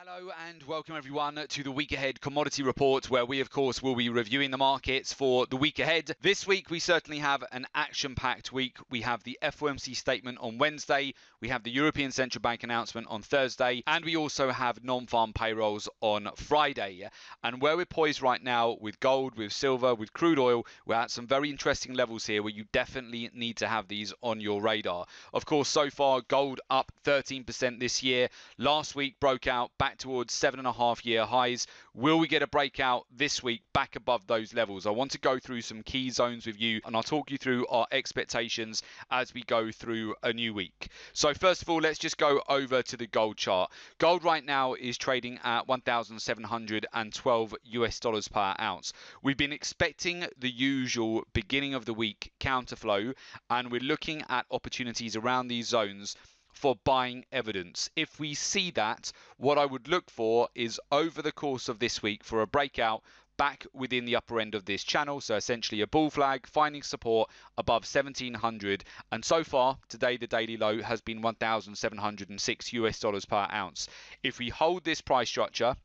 Hello and welcome everyone to the week ahead commodity report, where we of course will be reviewing the markets for the week ahead. This week we certainly have an action-packed week. We have the FOMC statement on Wednesday, we have the European Central Bank announcement on Thursday, and we also have non-farm payrolls on Friday. And where we're poised right now with gold, with silver, with crude oil, we're at some very interesting levels here where you definitely need to have these on your radar. Of course, so far gold up 13% this year. Last week broke out back towards 7.5-year highs. Will we get a breakout this week back above those levels? I want to go through some key zones with you, and I'll talk you through our expectations as we go through a new week. So first of all, let's just go over to the gold chart. Gold right now is trading at 1,712 US dollars per ounce. We've been expecting the usual beginning of the week counterflow, and we're looking at opportunities around these zones for buying evidence. If we see that, what I would look for is over the course of this week for a breakout back within the upper end of this channel, so essentially a bull flag finding support above 1700, and so far today the daily low has been 1,706 US dollars per ounce. If we hold this price structure,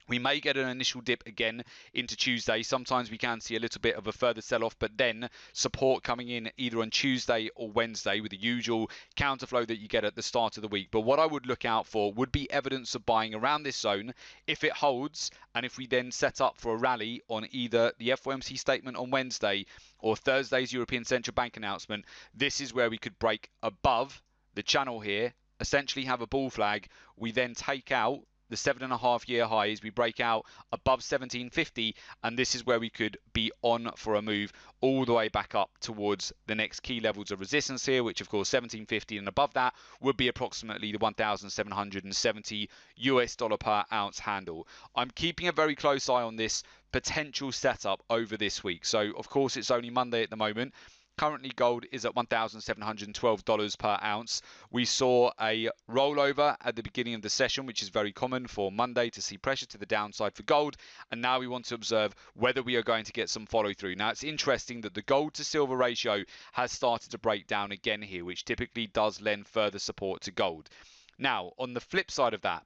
we may get an initial dip again into Tuesday. Sometimes we can see a little bit of a further sell-off, but then support coming in either on Tuesday or Wednesday with the usual counterflow that you get at the start of the week. But what I would look out for would be evidence of buying around this zone if it holds, and if we then set up for a rally on either the FOMC statement on Wednesday or Thursday's European Central Bank announcement. This is where we could break above the channel here, essentially have a bull flag. We then take out the 7.5-year highs, we break out above 1750, and this is where we could be on for a move all the way back up towards the next key levels of resistance here, which of course 1750 and above that would be approximately the 1,770 US dollar per ounce handle. I'm keeping a very close eye on this potential setup over this week. So of course it's only Monday at the moment. Currently, gold is at $1,712 per ounce. We saw a rollover at the beginning of the session, which is very common for Monday to see pressure to the downside for gold. And now we want to observe whether we are going to get some follow through. Now, it's interesting that the gold to silver ratio has started to break down again here, which typically does lend further support to gold. Now, on the flip side of that,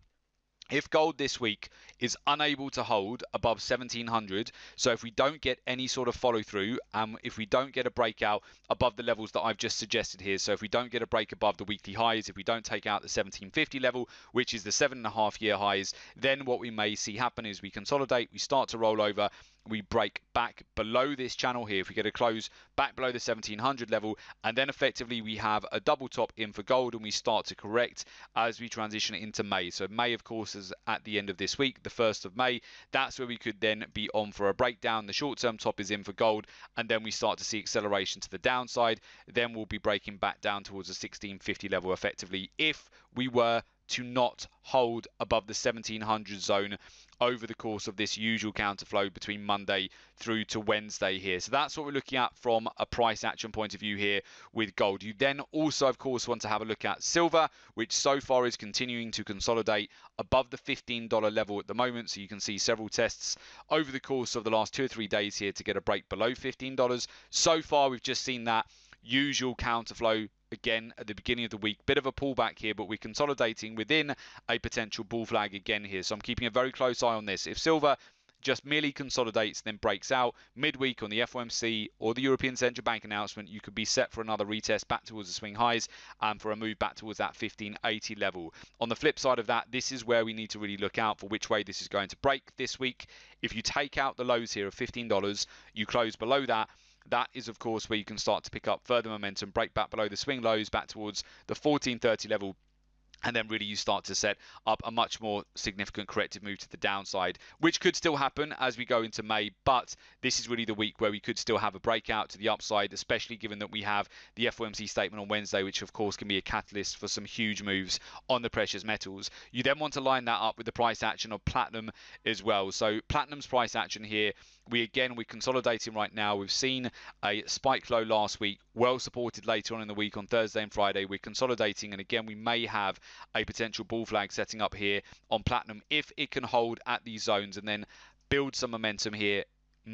if gold this week is unable to hold above 1700, so if we don't get any sort of follow through, if we don't get a breakout above the levels that I've just suggested here, so if we don't get a break above the weekly highs, if we don't take out the 1750 level, which is the 7.5-year highs, then what we may see happen is we consolidate, we start to roll over, we break back below this channel here. If we get a close back below the 1700 level, and then effectively we have a double top in for gold, and we start to correct as we transition into May. So May, of course, is at the end of this week, the 1st of May. That's where we could then be on for a breakdown. The short-term top is in for gold, and then we start to see acceleration to the downside. Then we'll be breaking back down towards the 1650 level effectively if we were to not hold above the 1700 zone over the course of this usual counterflow between Monday through to Wednesday here. So that's what we're looking at from a price action point of view here with gold. You then also, of course, want to have a look at silver, which so far is continuing to consolidate above the $15 level at the moment. So you can see several tests over the course of the last 2 or 3 days here to get a break below $15. So far, we've just seen that usual counterflow again at the beginning of the week. Bit of a pullback here, but we're consolidating within a potential bull flag again here. So I'm keeping a very close eye on this. If silver just merely consolidates, then breaks out midweek on the FOMC or the European Central Bank announcement, you could be set for another retest back towards the swing highs and for a move back towards that 1580 level. On the flip side of that, this is where we need to really look out for which way this is going to break this week. If you take out the lows here of $15, you close below that. That is, of course, where you can start to pick up further momentum, break back below the swing lows, back towards the 1430 level, and then really you start to set up a much more significant corrective move to the downside, which could still happen as we go into May. But this is really the week where we could still have a breakout to the upside, especially given that we have the FOMC statement on Wednesday, which of course can be a catalyst for some huge moves on the precious metals. You then want to line that up with the price action of platinum as well. So platinum's price action here, we're consolidating right now. We've seen a spike low last week, well supported later on in the week on Thursday and Friday. We're consolidating, and again we may have a potential bull flag setting up here on platinum if it can hold at these zones and then build some momentum here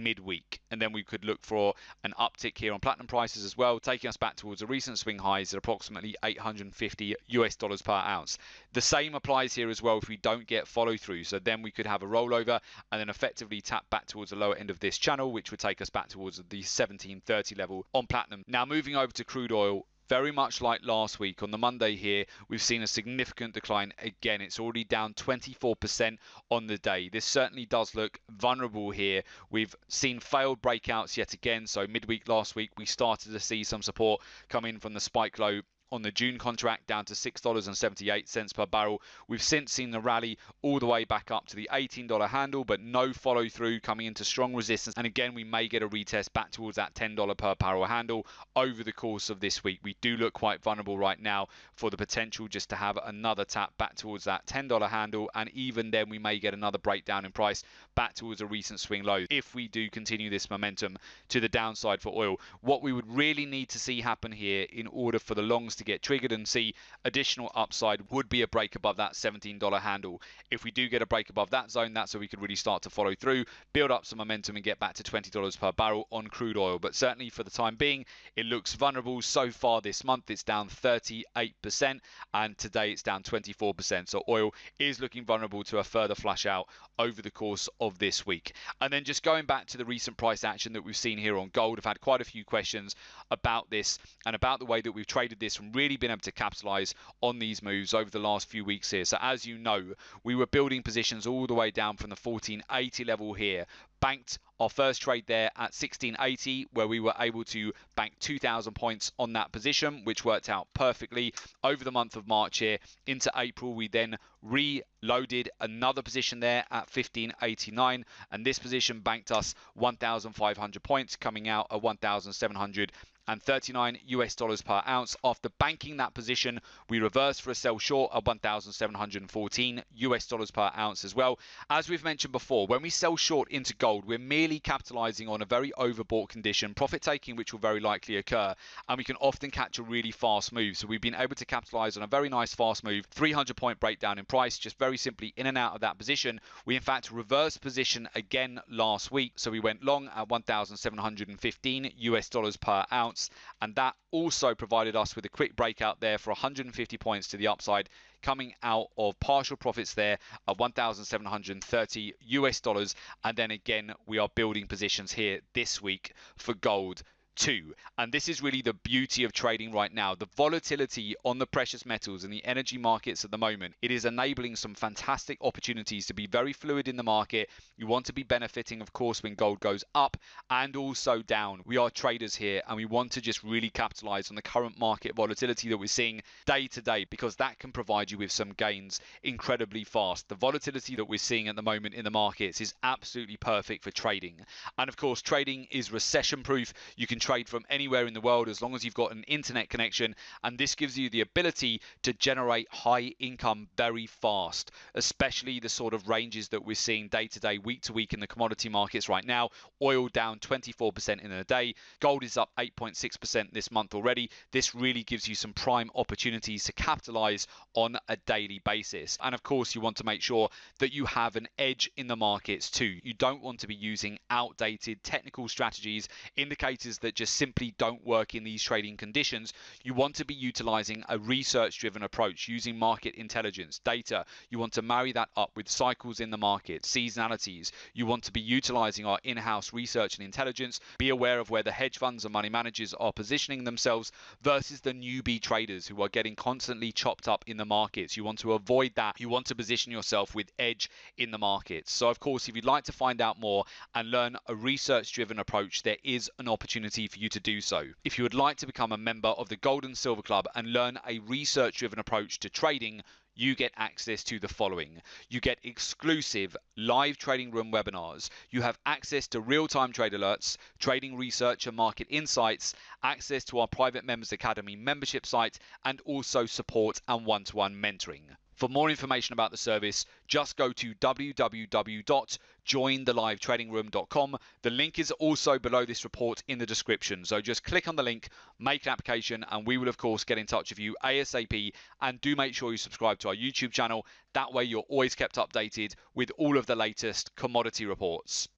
midweek. And then we could look for an uptick here on platinum prices as well, taking us back towards the recent swing highs at approximately $850 per ounce. The same applies here as well if we don't get follow through. So then we could have a rollover and then effectively tap back towards the lower end of this channel, which would take us back towards the 1730 level on platinum. Now moving over to crude oil, very much like last week on the Monday here, we've seen a significant decline again. It's already down 24% on the day. This certainly does look vulnerable here. We've seen failed breakouts yet again. So midweek last week, we started to see some support come in from the spike low on the June contract down to $6.78 per barrel. We've since seen the rally all the way back up to the $18 handle, but no follow through, coming into strong resistance. And again, we may get a retest back towards that $10 per barrel handle over the course of this week. We do look quite vulnerable right now for the potential just to have another tap back towards that $10 handle. And even then, we may get another breakdown in price back towards a recent swing low if we do continue this momentum to the downside for oil. What we would really need to see happen here in order for the longs to get triggered and see additional upside would be a break above that $17 handle. If we do get a break above that zone, that's where we could really start to follow through, build up some momentum and get back to $20 per barrel on crude oil. But certainly for the time being, it looks vulnerable. So far this month, it's down 38%, and today it's down 24%. So oil is looking vulnerable to a further flash out over the course of this week. And then just going back to the recent price action that we've seen here on gold, I've had quite a few questions about this and about the way that we've traded this and really been able to capitalize on these moves over the last few weeks here. So as you know, we were building positions all the way down from the 1480 level here, banked our first trade there at 1680, where we were able to bank 2,000 points on that position, which worked out perfectly over the month of March here. Into April, we then reloaded another position there at 1589, and this position banked us 1,500 points, coming out at 1,739 US dollars per ounce. After banking that position, we reversed for a sell short at 1,714 US dollars per ounce as well. As we've mentioned before, when we sell short into gold, we're merely capitalizing on a very overbought condition, profit taking which will very likely occur, and we can often catch a really fast move. So we've been able to capitalize on a very nice fast move, 300 point breakdown in price, just very simply in and out of that position. We in fact reversed position again last week, so we went long at 1,715 US dollars per ounce, and that also provided us with a quick breakout there for 150 points to the upside, coming out of partial profits there at 1,730 US dollars. And then again, we are building positions here this week for gold too. And this is really the beauty of trading right now. The volatility on the precious metals and the energy markets at the moment, it is enabling some fantastic opportunities to be very fluid in the market. You want to be benefiting, of course, when gold goes up and also down. We are traders here, and we want to just really capitalize on the current market volatility that we're seeing day to day, because that can provide you with some gains incredibly fast. The volatility that we're seeing at the moment in the markets is absolutely perfect for trading. And of course, trading is recession proof. You can trade from anywhere in the world as long as you've got an internet connection, and this gives you the ability to generate high income very fast, especially the sort of ranges that we're seeing day to day, week to week in the commodity markets right now. Oil down 24% in a day, gold is up 8.6% this month already. This really gives you some prime opportunities to capitalize on a daily basis. And of course, you want to make sure that you have an edge in the markets too. You don't want to be using outdated technical strategies, indicators that just simply don't work in these trading conditions. You want to be utilizing a research-driven approach, using market intelligence, data. You want to marry that up with cycles in the market, seasonalities. You want to be utilizing our in-house research and intelligence. Be aware of where the hedge funds and money managers are positioning themselves versus the newbie traders who are getting constantly chopped up in the markets. You want to avoid that. You want to position yourself with edge in the markets. So of course, if you'd like to find out more and learn a research-driven approach, there is an opportunity for you to do so. If you would like to become a member of the Gold and Silver Club and learn a research-driven approach to trading, you get access to the following. You get exclusive live trading room webinars. You have access to real-time trade alerts, trading research and market insights, access to our private Members Academy membership site, and also support and one-to-one mentoring. For more information about the service, just go to www.jointhelivetradingroom.com. The link is also below this report in the description. So just click on the link, make an application, and we will of course get in touch with you ASAP. And do make sure you subscribe to our YouTube channel. That way you're always kept updated with all of the latest commodity reports.